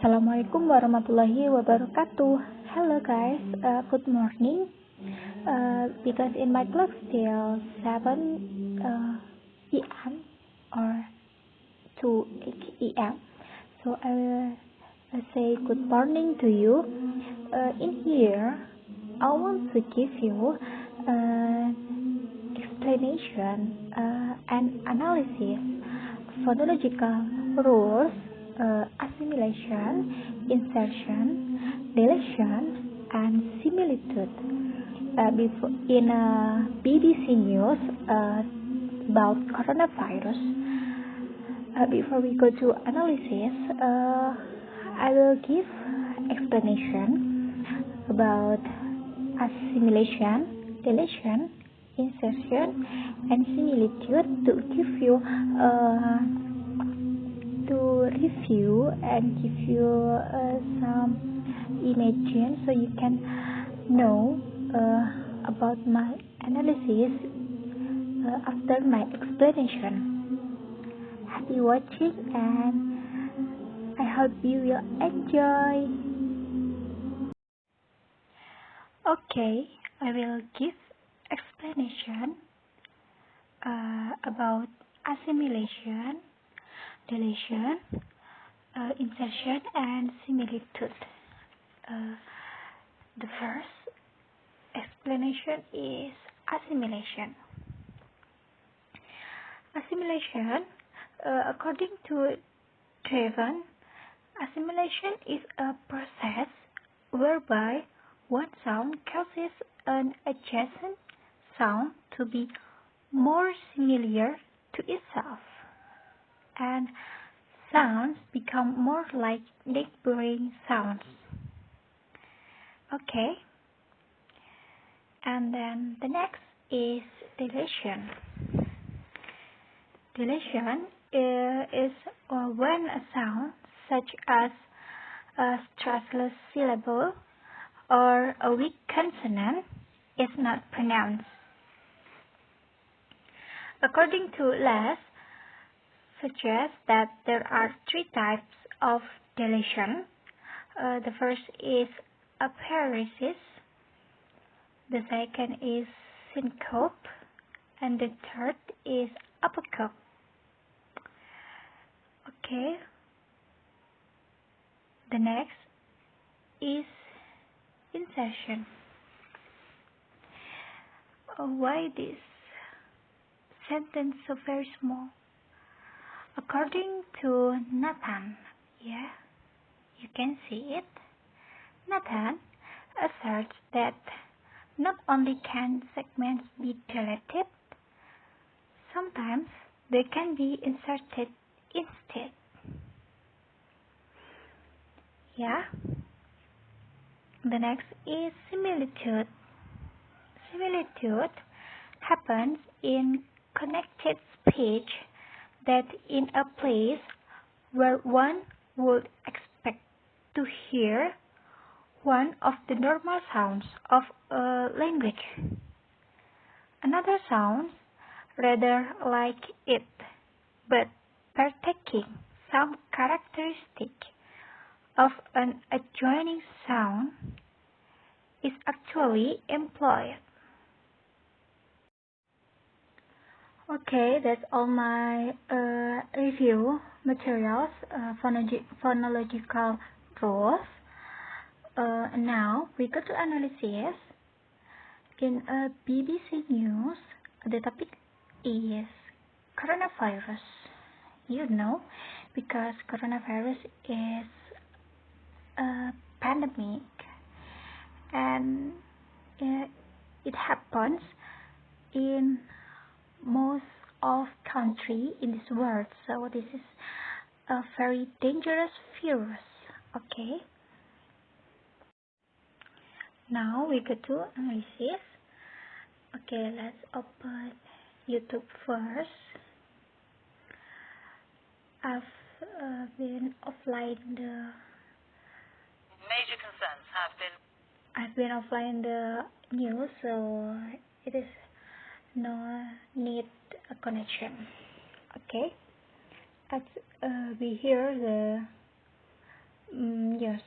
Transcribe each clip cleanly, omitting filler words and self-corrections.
Assalamualaikum warahmatullahi wabarakatuh. Hello guys, good morning. Because in my clock still 7 p.m. or 2 a.m. So I will say good morning to you. In here, I want to give you explanation and analysis, phonological rules, assimilation, insertion, deletion, and similitude. In BBC News about coronavirus, before we go to analysis, I will give explanation about assimilation, deletion, insertion, and similitude to give you to review and give you some images so you can know about my analysis after my explanation. Happy watching and I hope you will enjoy. Okay, I will give explanation about assimilation, deletion, insertion, and similitude. The first explanation is assimilation. Assimilation, according to Draven, assimilation is a process whereby one sound causes an adjacent sound to be more similar to itself, and sounds become more like neighboring sounds. Okay, and then the next is deletion. Deletion is when a sound such as a stressless syllable or a weak consonant is not pronounced. According to Les, suggests that there are three types of deletion. The first is aparesis, the second is syncope, and the third is apocope. Okay, the next is insertion. Why this sentence so very small? According to Nathan, you can see it. Nathan asserts that not only can segments be deleted, sometimes they can be inserted instead. The next is similitude. Similitude happens in connected speech that in a place where one would expect to hear one of the normal sounds of a language, another sounds rather like it, but partaking some characteristic of an adjoining sound is actually employed. Okay, that's all my review materials, phonological rules. Now we go to analysis. In BBC News, the topic is coronavirus. You know, because coronavirus is a pandemic and it happens in most of country in this world, so this is a very dangerous virus. Okay, now we go to analysis. Okay, let's open YouTube first. I've been offline the major concerns have been. I've been offline the news, so it is no need a connection. Okay, as we hear the Yes.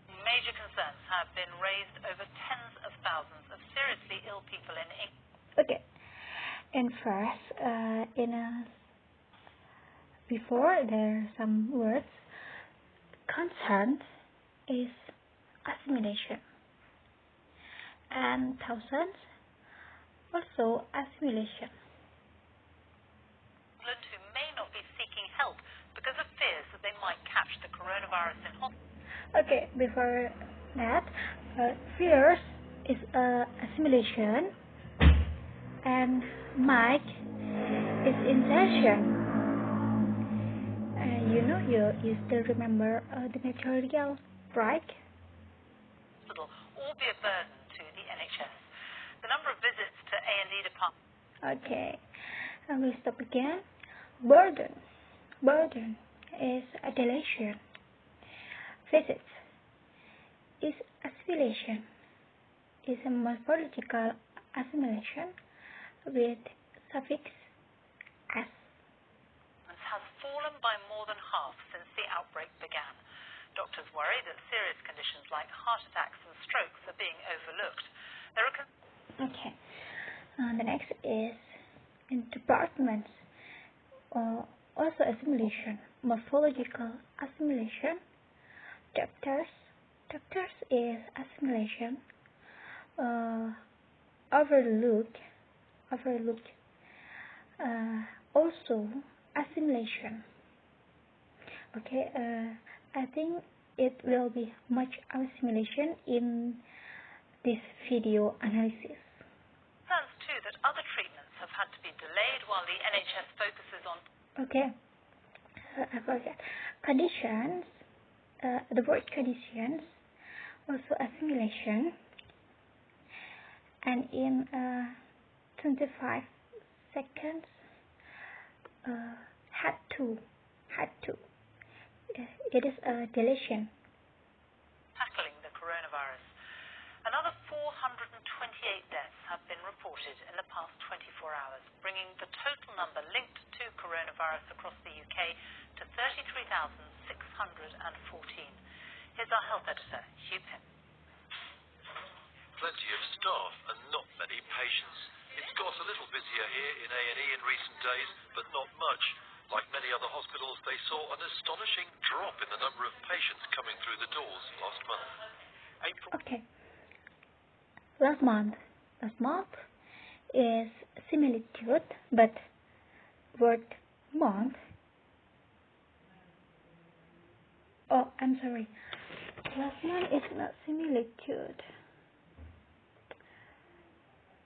Major concerns have been raised over tens of thousands of seriously ill people in England. Okay. And first, before there are some words. Concern is assimilation, and thousands also assimilation. Who may not be seeking help because of fears that they might catch the coronavirus in hospital. Okay, before that, fears is assimilation, and might is insertion. You still remember the material, right? Hospital all be a burden to the NHS. The number of visits to A&E departments. Okay, and we stop again. Burden is a dilation. Visits is assimilation. Is a morphological assimilation with suffix s. Has fallen by more than half since the outbreak began. Doctors worry that serious conditions like heart attacks and strokes are being overlooked. Okay. The next is in departments. Also assimilation, morphological assimilation. Doctors is assimilation. Overlooked. Also assimilation. Okay, I think it will be much assimilation in this video analysis. Concerns too that other treatments have had to be delayed while the NHS focuses on. Okay, I forgot. Conditions, the word conditions, also assimilation, and in 25 seconds, had to. It is a deletion. Tackling the coronavirus. Another 428 deaths have been reported in the past 24 hours, bringing the total number linked to coronavirus across the UK to 33,614. Here's our health editor, Hugh Pym. Plenty of staff and not many patients. It's got a little busier here in A&E in recent days, but not much. Like many other hospitals, they saw an astonishing drop in the number of patients coming through the doors last month. Okay. Last month is similitude, but word month. Oh, I'm sorry. Last month is not similitude.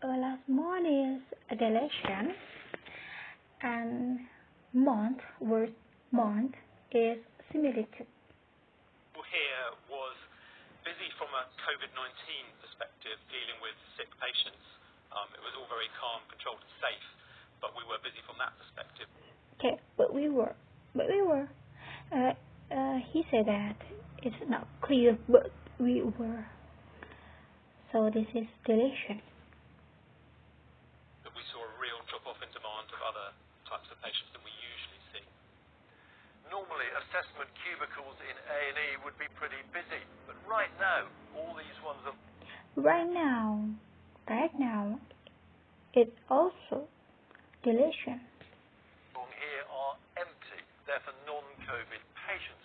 Last month is a deletion, and word month is similitude. Here was busy from a COVID-19 perspective, dealing with sick patients. It was all very calm, controlled and safe, but we were busy from that perspective. Okay, but we were. He said that it's not clear, but we were. So this is deletion. But we saw a real drop-off in demand of other types of patients than we usually see. Normally, assessment cubicles in A&E would be pretty busy, but right now, all these ones are... Right now, it's also deletion. ...here are empty. They're for non-COVID patients.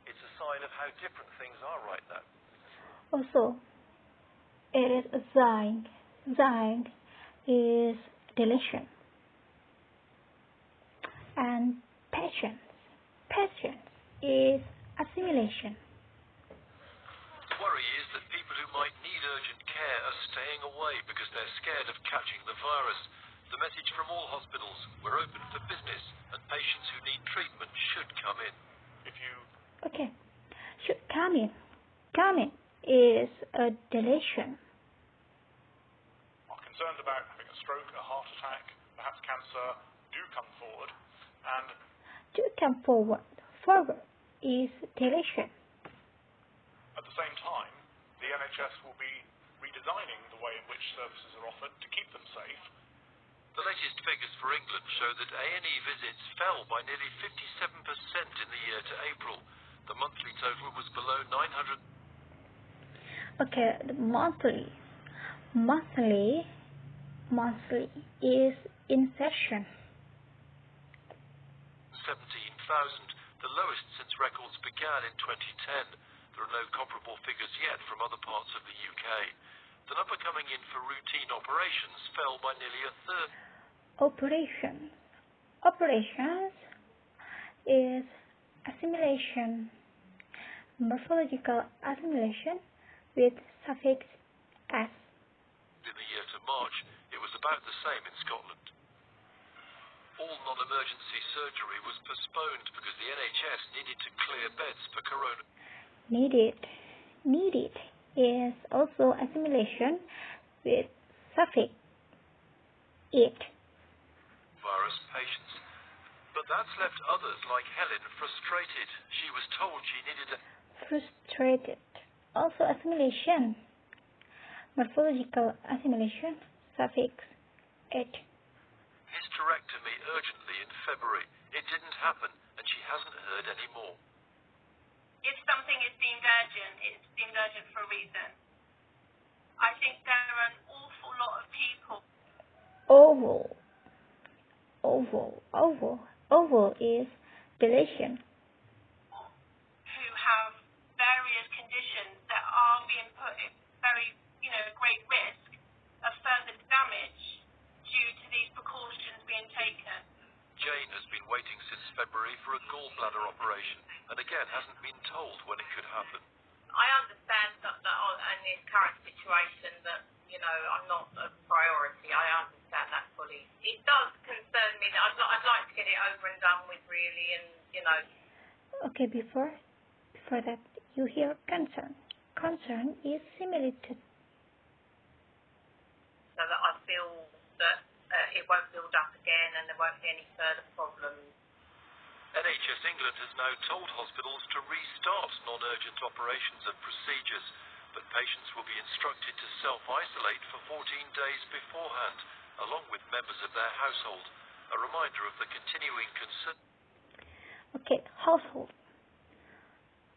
It's a sign of how different things are right now. Also, it is a sign. Sign is deletion. And patience is assimilation. The worry is that people who might need urgent care are staying away because they're scared of catching the virus. The message from all hospitals: we're open for business, and patients who need treatment should come in. Okay, should come in. Come in is a deletion. Are concerned about having a stroke, a heart attack, perhaps cancer, do come forward, and To come forward is deletion. at the same time, the NHS will be redesigning the way in which services are offered to keep them safe. The latest figures for England show that A&E visits fell by nearly 57% in the year to April. The month monthly total was below 900. Okay, the monthly is insertion. 17,000, the lowest since records began in 2010. There are no comparable figures yet from other parts of the UK. The number coming in for routine operations fell by nearly a third. Operations is assimilation, morphological assimilation with suffix s. In the year to March, it was about the same in Scotland. All non-emergency surgery was postponed because the NHS needed to clear beds for corona. Needed is also assimilation with suffix it. Virus patients. But that's left others like Helen frustrated. She was told she needed a... Frustrated. Also assimilation. Morphological assimilation, suffix it. Hysterectomy urgently in February. It didn't happen, and she hasn't heard any more. If something is deemed urgent, it's deemed urgent for a reason. I think there are an awful lot of people. Oval is deletion. Who have various conditions that are being put at very, great risk of further damage due to these precautions being taken. Jane has been waiting since February for a gallbladder operation, and again hasn't been told when it could happen. I understand that in this current situation that, I'm not a priority. I understand that fully. It does concern me that I'd like to get it over and done with, really, and, Okay, before that, you hear concern. Concern is similitude. So that I feel that it won't build up again and there won't be any further problems. NHS England has now told hospitals to restart non-urgent operations and procedures, but patients will be instructed to self-isolate for 14 days beforehand, along with members of their household. A reminder of the continuing concern. Okay, household.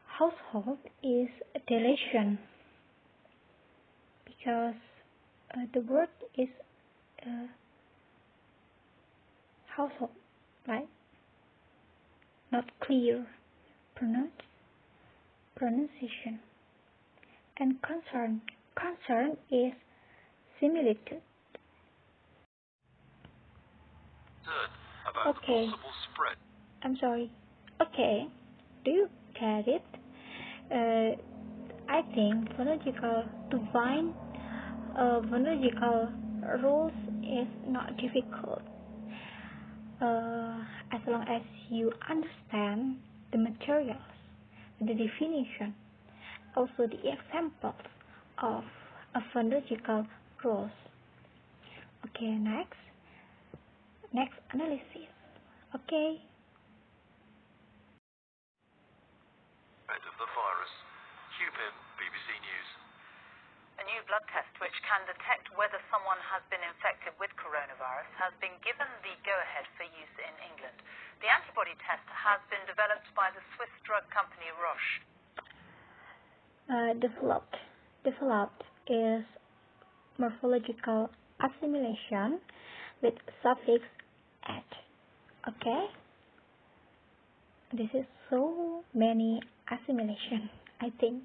Household is deletion because the word is household, right? Not clear pronunciation. And concern is similitude. About Okay. the possible spread. I'm sorry. Okay, do you get it? I think to find phonological rules is not difficult. As long as you understand the materials, the definition, also the examples of a phonological rules. Okay, next analysis. Okay. Of the virus. QPIM, BBC News. A new blood test which can detect whether someone has been infected with coronavirus has been given the go-ahead for use in England. The antibody test has been developed by the Swiss drug company Roche. Developed is morphological assimilation with suffix at. Okay? This is so many assimilation, I think.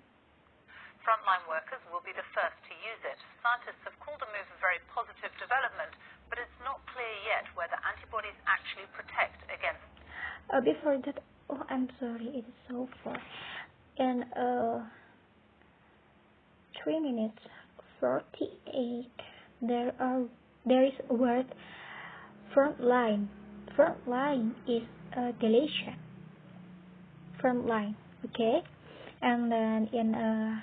Frontline workers will be the first to use it. Scientists have called the move a very positive development, but it's not clear yet whether antibodies actually protect against... Before that, I'm sorry, it is so far. In 3 minutes 48, there is a word frontline. Frontline is a deletion. Frontline, okay? And then in a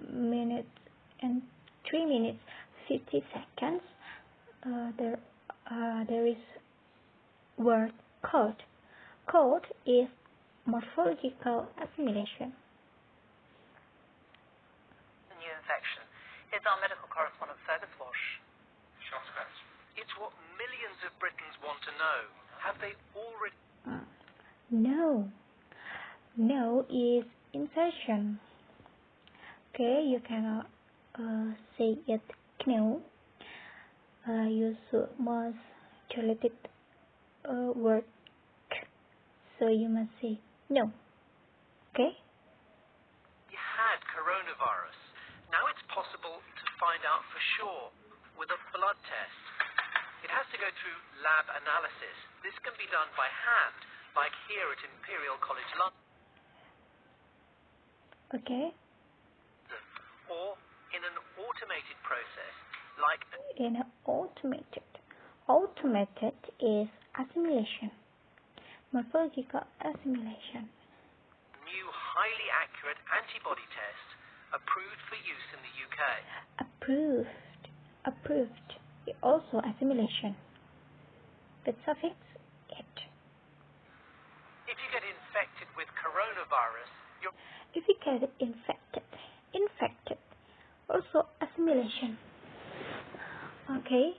minute and 3 minutes 50 seconds, there is word code. Code is morphological assimilation. The new infection. Here's our medical correspondent Fergus Walsh. It's what millions of Britons want to know. Have they already... No. No is insertion. Okay, you cannot say it no. You must delete it word, so you must say no. Okay? You had coronavirus. Now it's possible to find out for sure with a blood test. It has to go through lab analysis. This can be done by hand, like here at Imperial College London, Okay. or in an automated process, like In automated. Automated is assimilation. Morphological assimilation. new highly accurate antibody test approved for use in the UK. Approved. Approved is also assimilation. The suffix it. If you get infected with coronavirus, your If you get infected, also assimilation. Okay,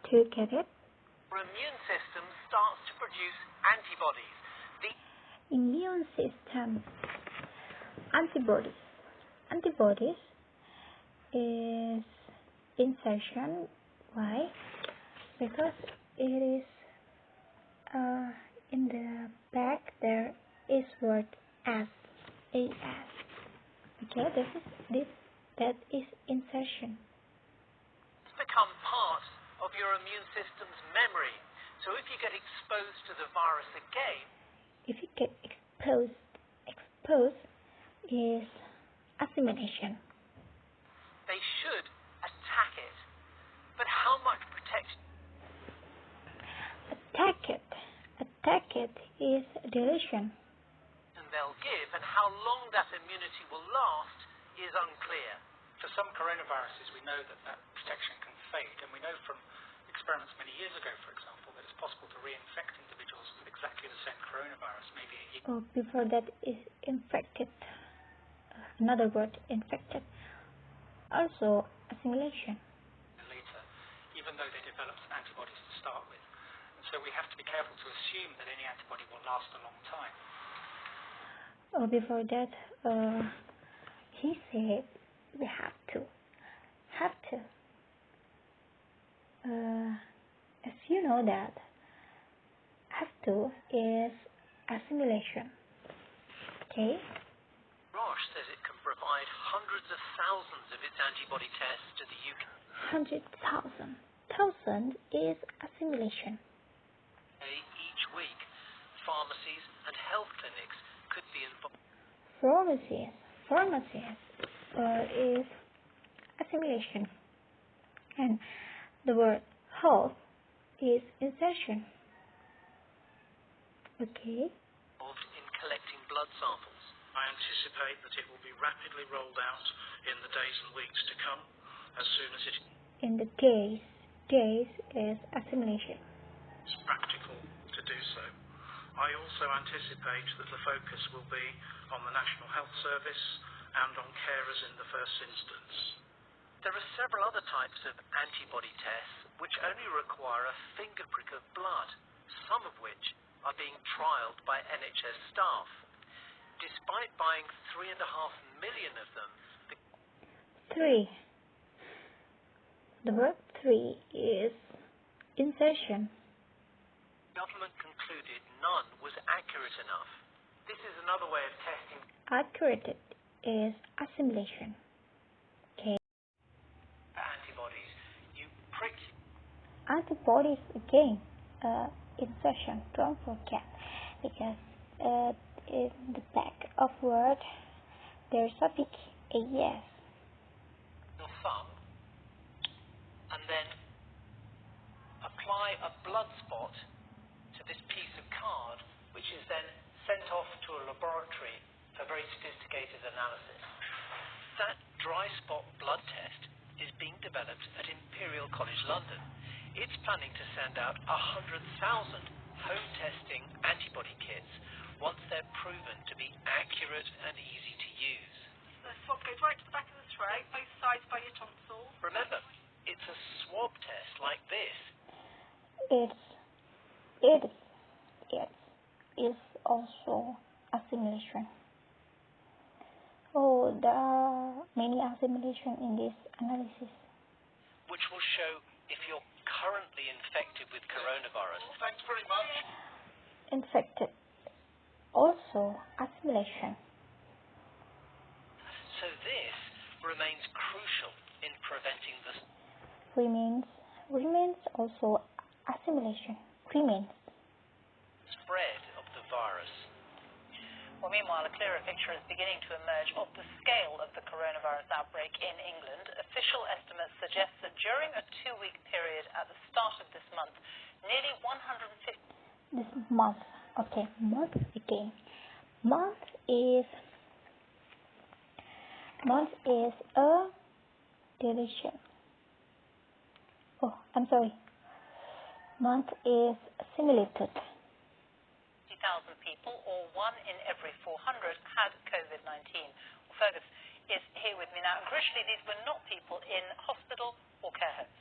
to get it, immune system starts to produce antibodies. The immune system, antibodies is insertion. Why? Because it is in the back there is word as. Okay, that is insertion. become part of your immune system's memory. So if you get exposed to the virus again, If you get exposed is assimilation. they should attack it. But how much protection Attack it is deletion. they'll give and how long that immunity will last is unclear. For some coronaviruses, we know that protection can fade, and we know from experiments many years ago, for example, that it's possible to reinfect individuals with exactly the same coronavirus, maybe a year Before that is infected. Another word, infected. Also assimilation. later, even though they developed antibodies to start with. And so we have to be careful to assume that any antibody will last a long time. Before that, he said we have to. As you know that, have to is assimilation. Okay? Roche says it can provide hundreds of thousands of its antibody tests to the UK 100,000. 1,000 is assimilation. each week. Pharmacies and health clinics could be involved. Pharmacies is assimilation. And the word health is insertion. Okay? in collecting blood samples. I anticipate that it will be rapidly rolled out in the days and weeks to come, as soon as it In the days is assimilation. is practical to do so. I also anticipate that the focus will be on the National Health Service and on carers in the first instance. There are several other types of antibody tests which only require a finger prick of blood, some of which are being trialled by NHS staff. Despite buying 3.5 million of them, the 3. The word 3 is insertion. government concluded none was accurate enough. This is another way of testing Accurate is assimilation. Okay. for antibodies. You prick Antibodies again, insertion. Don't forget, because in the back of word there's suffix as. your thumb and then apply a blood spot to this piece of card, which is then sent off to a laboratory for very sophisticated analysis. That dry spot blood test is being developed at Imperial College London. It's planning to send out 100,000 home testing antibody kits once they're proven to be accurate and easy to use. The swab goes right to the back of the tray, both sides by your tonsil. Remember, it's a swab test like this. It is also assimilation. assimilation. Oh, there are many assimilation in this analysis. which will show if you're currently infected with coronavirus. Thanks very much. Infected. Also, assimilation. So this remains crucial in preventing the Remains also assimilation. Remains. spread of the virus. Well, meanwhile, a clearer picture is beginning to emerge of the scale of the coronavirus outbreak in England. Official estimates suggest that during a 2-week period at the start of this month, nearly 150... This month. Okay, month again. Month is a deletion. Oh, I'm sorry. Month is assimilated. 50,000 people, or 1 in every 400, had COVID-19. Well, Fergus is here with me now. And crucially, these were not people in hospital or care homes.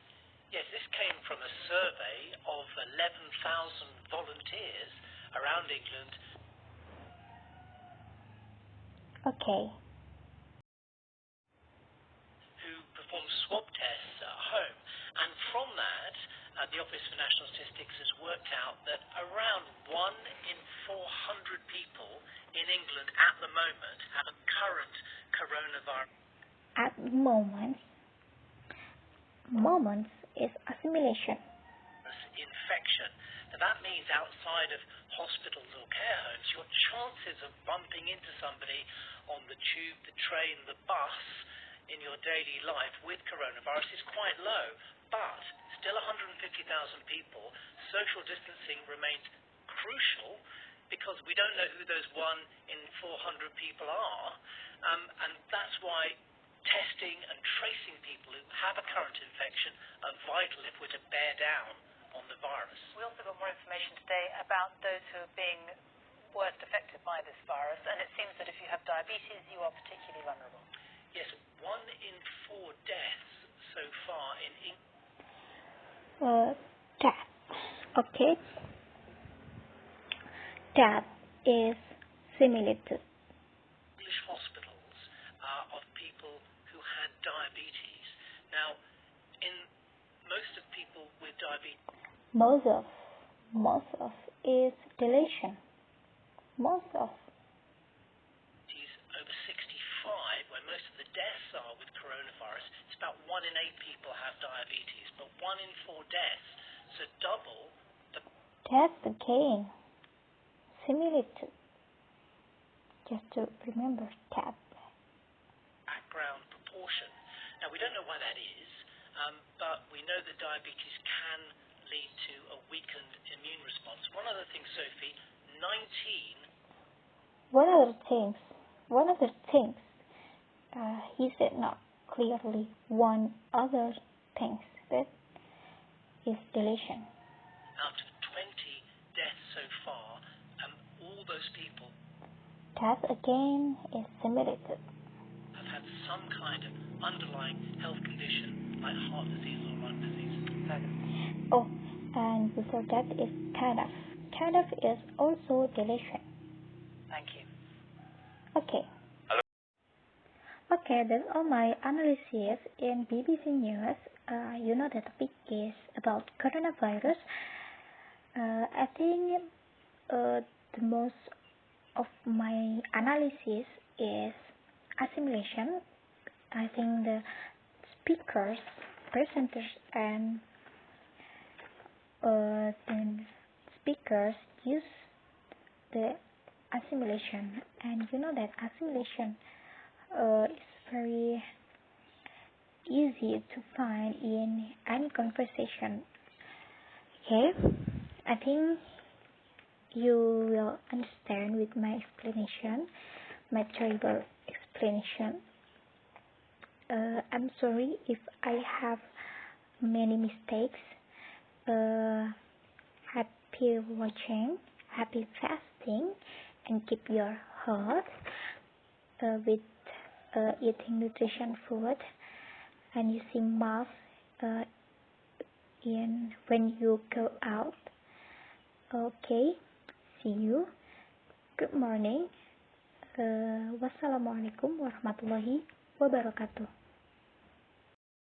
Yes, this came from a survey of 11,000 volunteers around England. Okay. Who performed swab tests at home. And from that, the Office for National Statistics has worked out that around 1 in 400 people in England at the moment have a current coronavirus. At moments is assimilation. Infection. Now that means outside of hospitals or care homes, your chances of bumping into somebody on the tube, the train, the bus in your daily life with coronavirus is quite low. But still 150,000 people, social distancing remains crucial because we don't know who those 1 in 400 people are, and that's why testing and tracing people who have a current infection are vital if we're to bear down on the virus. We also got more information today about those who are being worst affected by this virus, and it seems that if you have diabetes, you are particularly vulnerable. Yes, 1 in 4 deaths so far in England. Death. Okay. Death is simulated. English hospitals of people who had diabetes. Now, in most of people with diabetes, Most of is deletion. Most of. over 65, where most of the deaths are with coronavirus, it's about 1 in 8 people have diabetes, but 1 in 4 deaths, so double the Death again. Simulated. Just to remember that. background proportion. Now, we don't know why that is, but we know that diabetes can lead to a weakened immune response. One other thing, Sophie, 19... One other thing. He said not clearly one other things. That is deletion. out of 20 deaths so far, all those people Death again is simulated. have had some kind of underlying health condition like heart disease or lung disease. Oh, and before that is kind of. Kind of is also deletion. Thank you. Okay. Okay, that's all my analysis in BBC News. You know the topic is about coronavirus. I think the most of my analysis is assimilation. I think the speakers, presenters, and the speakers use the assimilation, and you know that assimilation is very easy to find in any conversation. Okay, I think you will understand with my explanation, my terrible explanation. I'm sorry if I have many mistakes. Happy watching, happy fasting, and keep your health with eating nutrition food and using mask in when you go out. Okay, see you. Good morning. Wassalamualaikum warahmatullahi wabarakatuh.